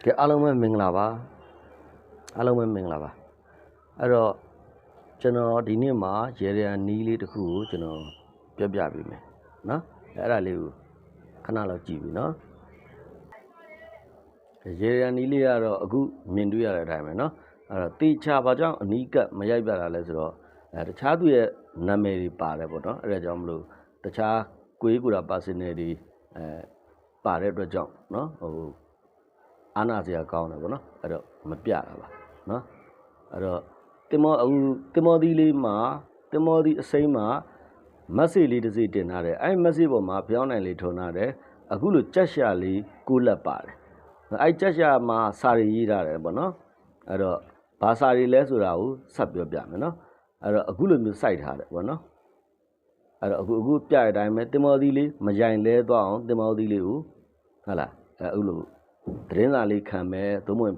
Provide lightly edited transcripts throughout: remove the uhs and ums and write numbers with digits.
ကဲအားလုံးပဲမင်္ဂလာပါအားလုံးပဲမင်္ဂလာပါအဲ့တော့ကျွန်တော်ဒီနေ့မှာရေရန်နီးလေးတစ်ခုကိုကျွန်တော်ပြပြပေးမယ်နော်အဲ့ဒါလေးကိုခဏလောက်ကြည့်ပြီနော်ရေရန်နီးလေးကတော့အခုမြင်တွေ့ရတဲ့အတိုင်းပဲနော်အဲ့တော့တေချာဘာကြောင့်အနီးကပ်မရိုက်ပြတာလဲဆိုတော့တခြားသူရဲ့နာမည်တွေပါတယ်ပေါ့နော်အဲ့ဒါကြောင့်မလို့တခြားကိုယ်ကူတာ personal တွေပါတဲ့အတွက်ကြောင့်နော်အာနာစရာကောင်းတယ်ပေါ့နော်အဲ့တော့မပြတာပါနော်အဲ့တော့တင်မောသီးလေးမှာတင်မောသီးအစိမ်းမှာမက်ဆေ့လေးတစ်စိတင်ထားတယ်အဲ့မက်ဆေ့ပေါ်မှာပြောင်းနိုင်လေးထုံထားတယ်အခုလိုကြက်ရှာလေးကိုလက်ပါတယ်အဲ့ကြက်ရှာမှာစာရီရေးထားတယ်ပေါ့နော်အဲ့တော့ဘာစာရီလဲဆိုတာကိုဆက်ပြောပြမယ်နော်အဲ့တော့အခုလိုမျိုးစိုက်ထားတယ်ပေါ့နော်အဲ့တော့အခုပြတဲ့အတိုင်းပဲတင်မောသီးလေးမရိုင်လဲသွားအောင်တင်မောသီးလေးကိုဟုတ်လားအခုလိုသတင်းစာလေးခံမယ်သို့မဟုတ်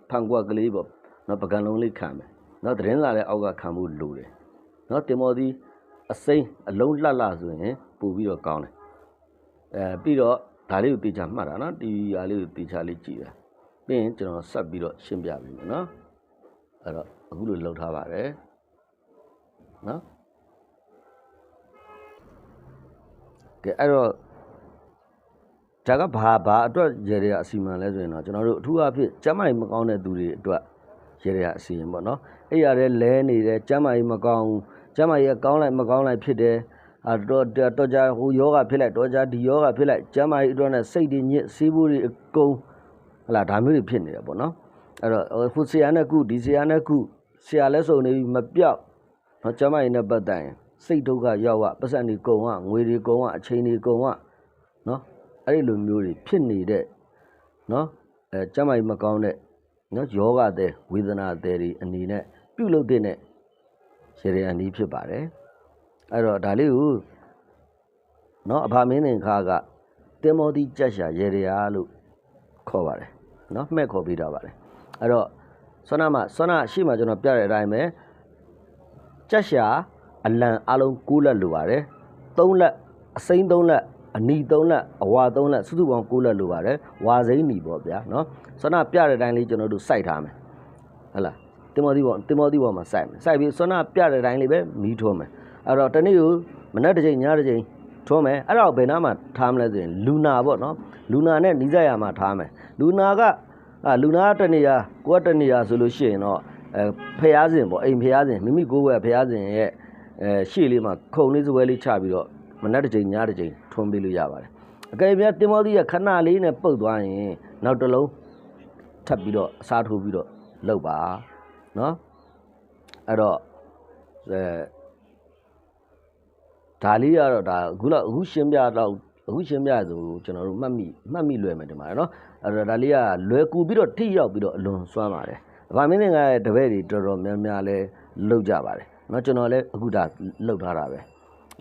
ဖန်ကွက်ကလေးပေါ့နော်ပကံလုံးလေးခံမယ်နော်သတင်းစာလည်းအောက်ကခံဖို့လိုတယ်နော်တင်မောသီးအစိမ်းအလုံးလှလှဆိုရင်ပို့ပြီးတော့ကောင်းတယ်ပြီးတော့ဒါလေးကိုတေချာမှတ်တာနော်ဒီဟာလေးကိုတေချာလေးကြည့်တာပြီးရင်ကျွန်တော်ဆက်ပြီးတော့ရှင်းပြပေးမယ်နော်အဲ့တော့အခုလိုလုပ်ထားပါတယ်နော်ကဲအဲ့တော့ဒါကဘာအတွက်ရေရအစီအမံလဲဆိုရင်တော့ကျွန်တော်တို့အထူးအဖြစ်ကျန်းမာရေးမကောင်းတဲ့သူတွေအတွက်ရေရအစီအမံပေါ့နော်အဲ့ရတဲ့လဲနေတယ်ကျန်းမာရေးမကောင်းကျန်းမာရေးကောင်းလိုက်မကောင်းလိုက်ဖြစ်တယ်တော့ကြဟိုယောဂဖြစ်လိုက်တော့ကြဒီယောဂဖြစ်လိုက်ကျန်းမာရေးအတွက်နဲ့စိတ်တွေညစ်ဆေးဖို့တွေအကုန်ဟလာဒါမျိုးတွေဖြစ်နေတယ်ပေါ့နော်အဲ့တော့ဟိုဆရာနဲ့ကုဒီဆရာနဲ့ကုဆရာလဲစုံနေပြီမပြောက်နော်ကျန်းမာရေးနဲ့ပတ်သက်ရင်စိတ်ဒုက္ခရောက်ရပတ်စံတွေကုန်ရငွေတွေကုန်ရအချိန်တွေကုန်ရနော်အဲ့ဒီလိုမျိုးတွေဖြစ်နေတဲ့နော်ကျန်းမာရေးမကောင်းတဲ့နော်ယောဂတဲ့ဝေဒနာတဲ့တွေအနေနဲ့ပြုလုပ်တဲ့ရေရန်ဒီဖြစ်ပါတယ်အဲ့တော့ဒါလေးကိုနော်အဖမင်းသင်္ခါကတင်မောသီးကြက်ရှာရေရလို့ခေါ်ပါတယ်နော်မှဲ့ခေါ်ပေးတာပါတယ်အဲ့တော့ဆွမ်းနာရှေ့မှာကျွန်တော်ပြတဲ့အတိုင်းပဲကြက်ရှာအလံအလုံး6လက်လိုပါတယ်3လက်အစိမ်း3လက်အနီ3လက်အဝါ3လက်စုစုပေါင်း6လက်လိုပါတယ်ဝါစိမ်းနီပေါ့ဗျာနော်ဆွမ်းနာပြတဲ့အတိုင်းလေးကျွန်တော်တို့စိုက်ထားမယ်ဟုတ်လားတင်မောသီးပေါ်မှာစိုက်မယ်စိုက်ပြီးဆွမ်းနာပြတဲ့အတိုင်းလေးပဲမီးထွန်းမယ်အဲ့တော့တနေ့ကိုမနက်တစ်ချိန်ညတစ်ချိန်ထွန်းမယ်အဲ့တော့ဘယ်နာမှာထားမလဲဆိုရင်လူနာပေါ့နော်လူနာနဲ့နီးစပ်ရမှာထားမယ်လူနာတနေရာကိုကတနေရာဆိုလို့ရှိရင်တော့ဖျားစဉ်ပေါ့အိမ်ဖျားစဉ်မိမိကိုယ်ကဖျားစဉ်ရဲ့ရှေ့လေးမှာခုံလေးစပွဲလေးချပြီးတော့မနက်တစ်ချိန်ညတစ်ချိန်ထွန်းပေးလို့ရပါတယ်အကယ်၍တင်မောသီးရခဏလေးနဲ့ပုတ်သွားရင်နောက်တစ်လုံးထပ်ပြီးတော့အစားထိုးပြီးတော့လုပ်ပါနော်အဲ့တော့ဒါလေးကတော့ဒါအခုရှင်းပြဆိုကျွန်တော်တို့မှတ်မိလွယ်မယ်ဒီမှာနော်အဲ့တော့ဒါလေးကလွယ်ကူပြီးတော့ထိရောက်ပြီးတော့အလွန်စွမ်းပါတယ်ဗာမင်းသင်္ကရဲ့တပည့်တွေတော်တော်များများလဲလောက်ကြပါတယ်နော်ကျွန်တော်လည်းအခုဒါလောက်ထားတာပဲ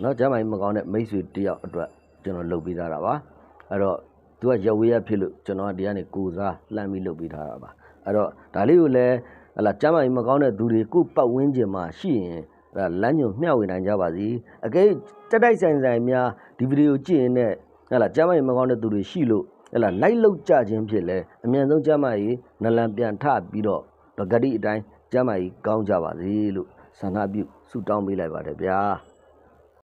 နော်ကျမ်းမာရေးမကောင်းတဲ့မိတ်ဆွေတယောက်အတွက်ကျွန်တော်လုပ်ပေးထားတာပါအဲ့တော့သူကရက်ဝေးရဖြစ်လို့ကျွန်တော်ကဒီကနေကိုစားလှမ်းပြီးလုပ်ပေးထားတာပါအဲ့တော့ဒါလေးကိုလည်းဟလာကျမ်းမာရေးမကောင်းတဲ့သူတွေကိုပတ်ဝန်းကျင်မှာရှိရင်လမ်းညွန်မျှဝေနိုင်ကြပါစေအကဲတက်တိုက်ဆိုင်များဒီဗီဒီယိုကြည့်ရင်လည်းဟလာကျမ်းမာရေးမကောင်းတဲ့သူတွေရှိလို့ဟလာလိုက်လောက်ကြခြင်းဖြစ်လဲအမြန်ဆုံးကျမ်းမာရေးနလန်ပြန်ထပြီးတော့ပဂတိအတိုင်းကျမ်းမာရေးကောင်းကြပါစေလို့ဆန္ဒပြုဆုတောင်းပေးလိုက်ပါတယ်ဗျာ